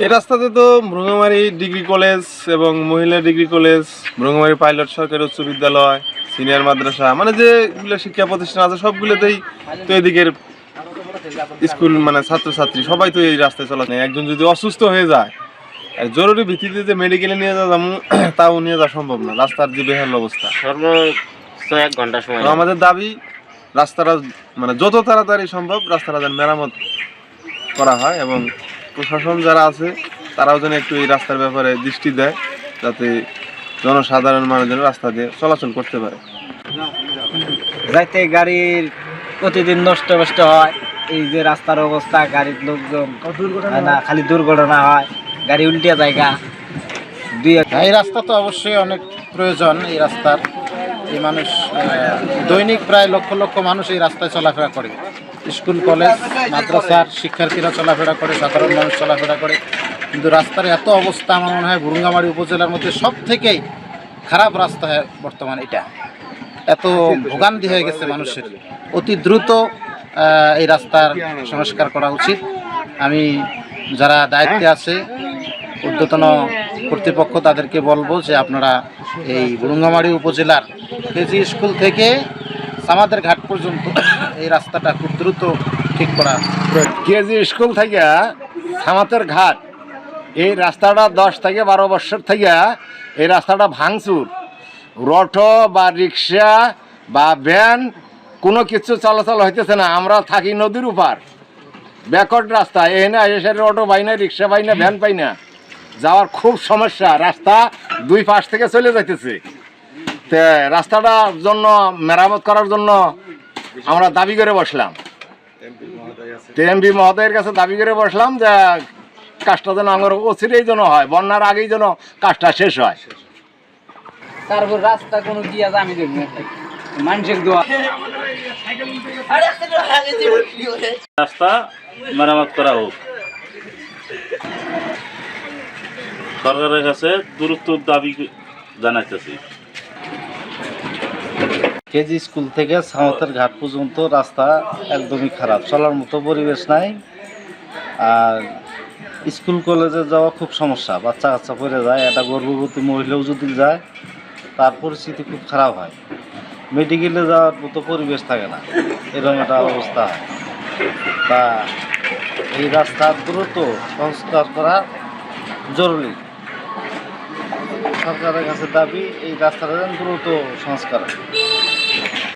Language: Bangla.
এই রাস্তাতে তো ভ্রঙ্গামারী ডিগ্রি কলেজ এবং মহিলা ডিগ্রি কলেজ, ভ্রঙ্গামারী পাইলট সরকারি উচ্চ বিদ্যালয়, সিনিয়র মাদ্রাসা, মানে যেগুলো শিক্ষা প্রতিষ্ঠান আছে সবগুলোতেই তো এদিকের স্কুল মানে ছাত্রছাত্রী সবাই তো এই রাস্তায় চলাচল। একজন যদি অসুস্থ হয়ে যায় আর জরুরি ভিত্তিতে যে মেডিকেলে নিয়ে যাওয়া তাও নিয়ে যাওয়া সম্ভব না, রাস্তার যে বেহাল অবস্থা। সর্বোচ্চ 1 ঘন্টা সময়। আমাদের দাবি রাস্তাটা মানে যত তাড়াতাড়ি সম্ভব রাস্তাটা যেন মেরামত করা হয় এবং প্রশাসন যারা আছে তারাও যেন একটু এই রাস্তার ব্যাপারে দৃষ্টি দেয়, যাতে জনসাধারণ মানুষ যেন রাস্তা দিয়ে চলাচল করতে পারে। যাইতে গাড়ির প্রতিদিন নষ্ট হয়, এই যে রাস্তার অবস্থা, গাড়ির লোকজন না খালি দুর্ঘটনা হয়, গাড়ি উল্টে জায়গা এই রাস্তা তো অবশ্যই অনেক প্রয়োজন। এই রাস্তার এই মানুষ দৈনিক প্রায় লক্ষ লক্ষ মানুষ এই রাস্তায় চলাফেরা করে, স্কুল কলেজ মাদ্রাসার শিক্ষার্থীরা চলাফেরা করে, সাধারণ মানুষ চলাফেরা করে। কিন্তু রাস্তার এত অবস্থা আমার মনে হয় ভুরুঙ্গামারী উপজেলার মধ্যে সব থেকেই খারাপ রাস্তা বর্তমানে এটা। এত ভোগান্তি হয়ে গেছে মানুষের, অতি দ্রুত এই রাস্তার সংস্কার করা উচিত। আমি যারা দায়িত্বে আছে ঊর্ধ্বতন কর্তৃপক্ষ তাদেরকে বলবো যে আপনারা এই ভুরুঙ্গামারী উপজেলার কেজি স্কুল থেকে সামাদের ঘাট পর্যন্ত এই রাস্তাটা খুব দ্রুত ঠিক করা। কেজি স্কুল থেকে সামাতের ঘাট এই রাস্তাটা 10 থেকে 12 বছর থেকে এই রাস্তাটা ভাঙচুর, অটো বা রিক্সা বা ভ্যান কোনো কিছু চলাচল হইতেছে না। আমরা থাকি নদীর উপর, ব্যাকওয়ার্ড রাস্তা, এখানে এসে অটো পাই না, রিক্সা পাই না, ভ্যান পাই না, যাওয়ার খুব সমস্যা। রাস্তা দুই পাশ থেকে চলে যাইতেছে। তে রাস্তাটার জন্য মেরামত করার জন্য আমরা দাবি করে বসলাম, এমপি মহোদয়ের কাছে দাবি করে বসলাম যে কাজটা যেন আমার অচিরেই যেন হয়, বন্যার আগেই যেন কাজটা শেষ হয়। তারপর রাস্তা কোনো গিয়া আমি দেখবো মানুষের দোয়া রাস্তা মেরামত করা হোক। সরকারের কাছে দ্রুত দাবি জানাইতেছি। কেজি স্কুল থেকে সামতের ঘাট পর্যন্ত রাস্তা একদমই খারাপ, চলার মতো পরিবেশ নাই। আর স্কুল কলেজে যাওয়া খুব সমস্যা, বাচ্চা কাচ্চা পড়ে যায়, একটা গর্ভবতী মহিলাও যদি যায় তার পরিস্থিতি খুব খারাপ হয়। মেডিকেলে যাওয়ার মতো পরিবেশ থাকে না, এরকম একটা অবস্থা হয়। তা এই রাস্তা দ্রুত সংস্কার করা জরুরি। সরকারের কাছে দাবি এই রাস্তাটা দ্রুত সংস্কার হয়।